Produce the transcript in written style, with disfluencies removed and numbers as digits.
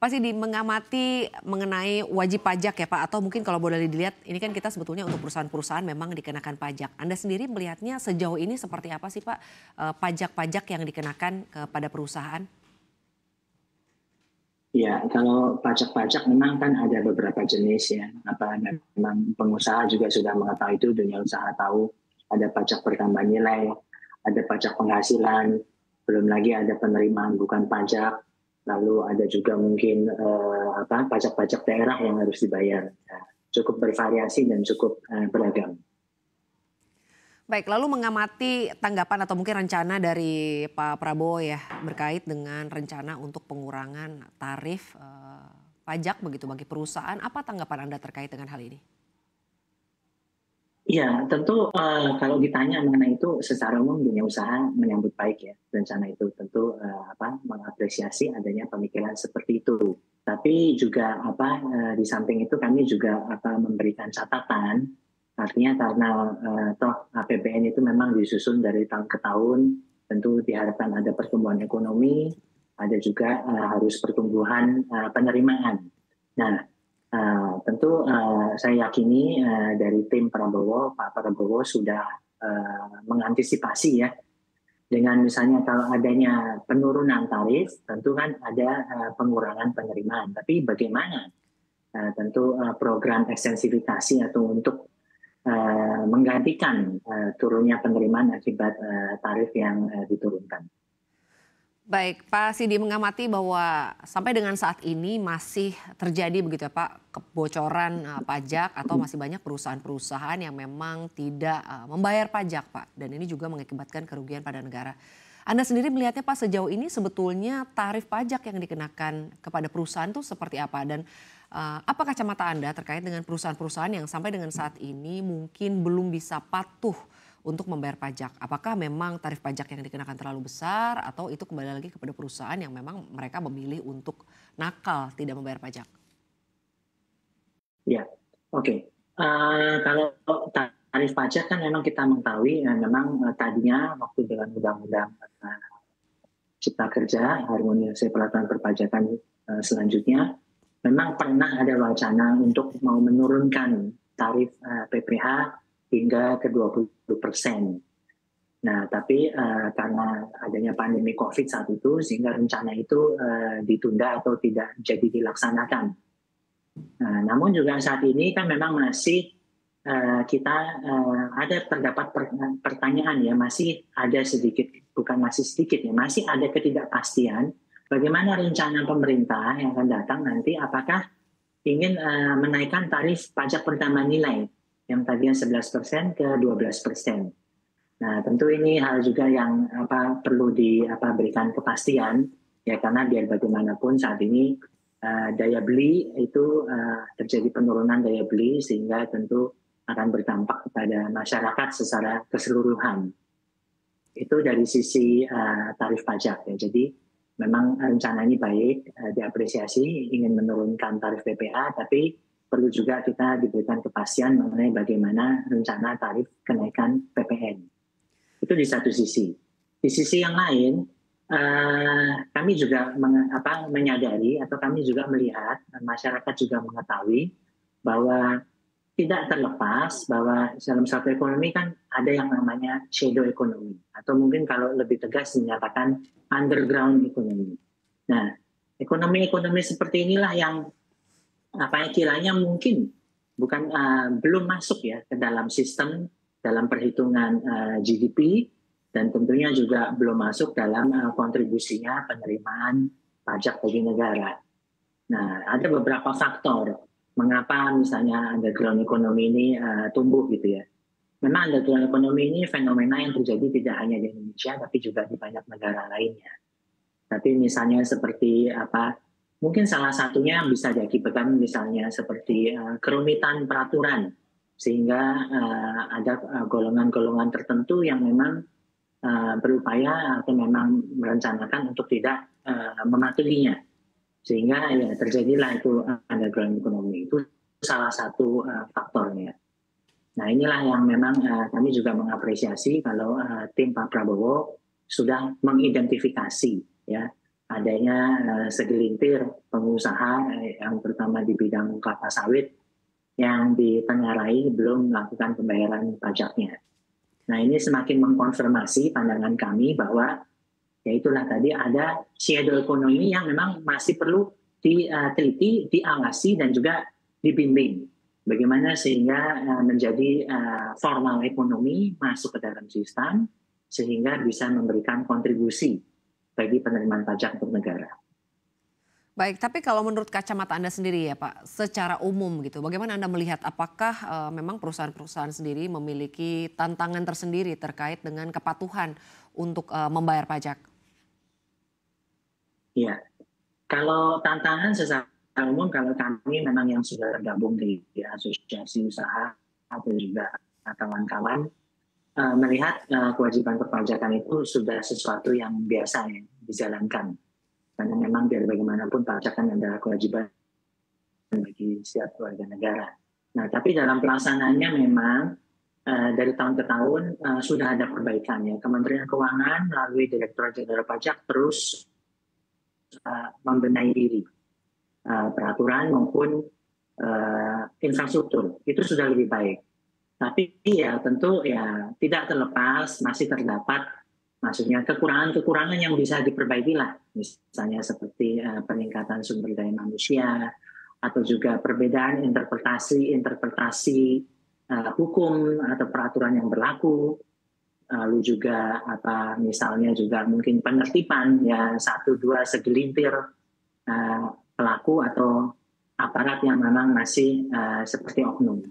Pasti mengamati mengenai wajib pajak ya Pak, atau mungkin kalau boleh dilihat ini kan kita sebetulnya untuk perusahaan-perusahaan memang dikenakan pajak. Anda sendiri melihatnya sejauh ini seperti apa sih Pak pajak-pajak yang dikenakan kepada perusahaan? Ya, kalau pajak-pajak memang kan ada beberapa jenis ya. Memang pengusaha juga sudah mengetahui itu, dunia usaha tahu ada pajak pertambahan nilai, ada pajak penghasilan, belum lagi ada penerimaan bukan pajak, lalu ada juga mungkin pajak-pajak daerah yang harus dibayar. Ya, cukup bervariasi dan cukup beragam. Baik, lalu mengamati tanggapan atau mungkin rencana dari Pak Prabowo ya berkait dengan rencana untuk pengurangan tarif pajak begitu bagi perusahaan. Apa tanggapan Anda terkait dengan hal ini? Ya, tentu kalau ditanya mengenai itu secara umum dunia usaha menyambut baik ya rencana itu. Tentu mengapresiasi adanya pemikiran seperti itu. Tapi juga di samping itu kami juga memberikan catatan. Artinya karena toh APBN itu memang disusun dari tahun ke tahun, tentu diharapkan ada pertumbuhan ekonomi, ada juga harus pertumbuhan penerimaan. Nah, tentu saya yakini dari tim Prabowo, Pak Prabowo sudah mengantisipasi ya. Dengan misalnya kalau adanya penurunan tarif, tentu kan ada pengurangan penerimaan. Tapi bagaimana tentu program ekstensifikasi atau untuk menggantikan turunnya penerimaan akibat tarif yang diturunkan. Baik, Pak Sidi mengamati bahwa sampai dengan saat ini masih terjadi begitu ya Pak, kebocoran pajak atau masih banyak perusahaan-perusahaan yang memang tidak membayar pajak Pak. Dan ini juga mengakibatkan kerugian pada negara. Anda sendiri melihatnya Pak sejauh ini sebetulnya tarif pajak yang dikenakan kepada perusahaan itu seperti apa? Dan apa kacamata Anda terkait dengan perusahaan-perusahaan yang sampai dengan saat ini mungkin belum bisa patuh untuk membayar pajak? Apakah memang tarif pajak yang dikenakan terlalu besar atau itu kembali lagi kepada perusahaan yang memang mereka memilih untuk nakal tidak membayar pajak? Ya, oke. Kalau tarif pajak kan memang kita mengetahui memang tadinya waktu dengan undang-undang Cipta Kerja, harmonisasi peraturan perpajakan selanjutnya, memang pernah ada wacana untuk mau menurunkan tarif PPh hingga ke 20%. Nah, tapi karena adanya pandemi COVID saat itu, sehingga rencana itu ditunda atau tidak jadi dilaksanakan. Nah, namun juga saat ini kan memang masih kita ada terdapat pertanyaan ya, masih ada sedikit, bukan masih sedikit ya, masih ada ketidakpastian bagaimana rencana pemerintah yang akan datang nanti apakah ingin menaikkan tarif pajak pertambahan nilai yang tadinya 11% ke 12%. Nah, tentu ini hal juga yang perlu diberikan kepastian ya, karena biar bagaimanapun saat ini daya beli itu terjadi penurunan daya beli sehingga tentu akan berdampak kepada masyarakat secara keseluruhan. Itu dari sisi tarif pajak ya. Jadi memang rencana ini baik, diapresiasi ingin menurunkan tarif PPh, tapi perlu juga kita diberikan kepastian mengenai bagaimana rencana tarif kenaikan PPN. Itu di satu sisi. Di sisi yang lain, kami juga menyadari atau kami juga melihat, masyarakat juga mengetahui bahwa tidak terlepas bahwa dalam satu ekonomi kan ada yang namanya shadow economy. Atau mungkin kalau lebih tegas dinyatakan underground economy. Nah, ekonomi-ekonomi seperti inilah yang kiranya mungkin belum masuk ya ke dalam sistem, dalam perhitungan GDP, dan tentunya juga belum masuk dalam kontribusinya penerimaan pajak bagi negara. Nah, ada beberapa faktor mengapa misalnya underground economy ini tumbuh gitu ya. Memang underground economy ini fenomena yang terjadi tidak hanya di Indonesia, tapi juga di banyak negara lainnya. Tapi misalnya seperti mungkin salah satunya bisa diakibatkan misalnya seperti kerumitan peraturan, sehingga ada golongan-golongan tertentu yang memang berupaya atau memang merencanakan untuk tidak mematuhinya, sehingga ya terjadilah itu underground economy. Itu salah satu faktornya. Nah, inilah yang memang kami juga mengapresiasi kalau tim Pak Prabowo sudah mengidentifikasi ya adanya segelintir pengusaha yang terutama di bidang kelapa sawit yang ditengarai belum melakukan pembayaran pajaknya. Nah, ini semakin mengkonfirmasi pandangan kami bahwa ya itulah tadi ada shadow ekonomi yang memang masih perlu diteliti, diawasi dan juga dibimbing. Bagaimana sehingga menjadi formal ekonomi masuk ke dalam sistem sehingga bisa memberikan kontribusi bagi penerimaan pajak untuk negara. Baik, tapi kalau menurut kacamata Anda sendiri ya Pak, secara umum gitu, bagaimana Anda melihat apakah memang perusahaan-perusahaan sendiri memiliki tantangan tersendiri terkait dengan kepatuhan untuk membayar pajak? Ya, kalau tantangan secara umum, kalau kami memang yang sudah tergabung di asosiasi usaha atau juga kawan-kawan melihat kewajiban perpajakan itu sudah sesuatu yang biasa ya dijalankan. Karena memang biar bagaimanapun pajak kan adalah kewajiban bagi setiap warga negara. Nah, tapi dalam pelaksanaannya memang dari tahun ke tahun sudah ada perbaikan ya. Kementerian Keuangan melalui Direktorat Jenderal Pajak terus membenahi diri peraturan maupun infrastruktur itu sudah lebih baik. Tapi ya tentu ya tidak terlepas masih terdapat maksudnya kekurangan-kekurangan yang bisa diperbaiki lah. Misalnya seperti peningkatan sumber daya manusia atau juga perbedaan interpretasi hukum atau peraturan yang berlaku. Lalu juga misalnya juga mungkin penertiban ya satu dua segelintir pelaku atau aparat yang memang masih seperti oknum.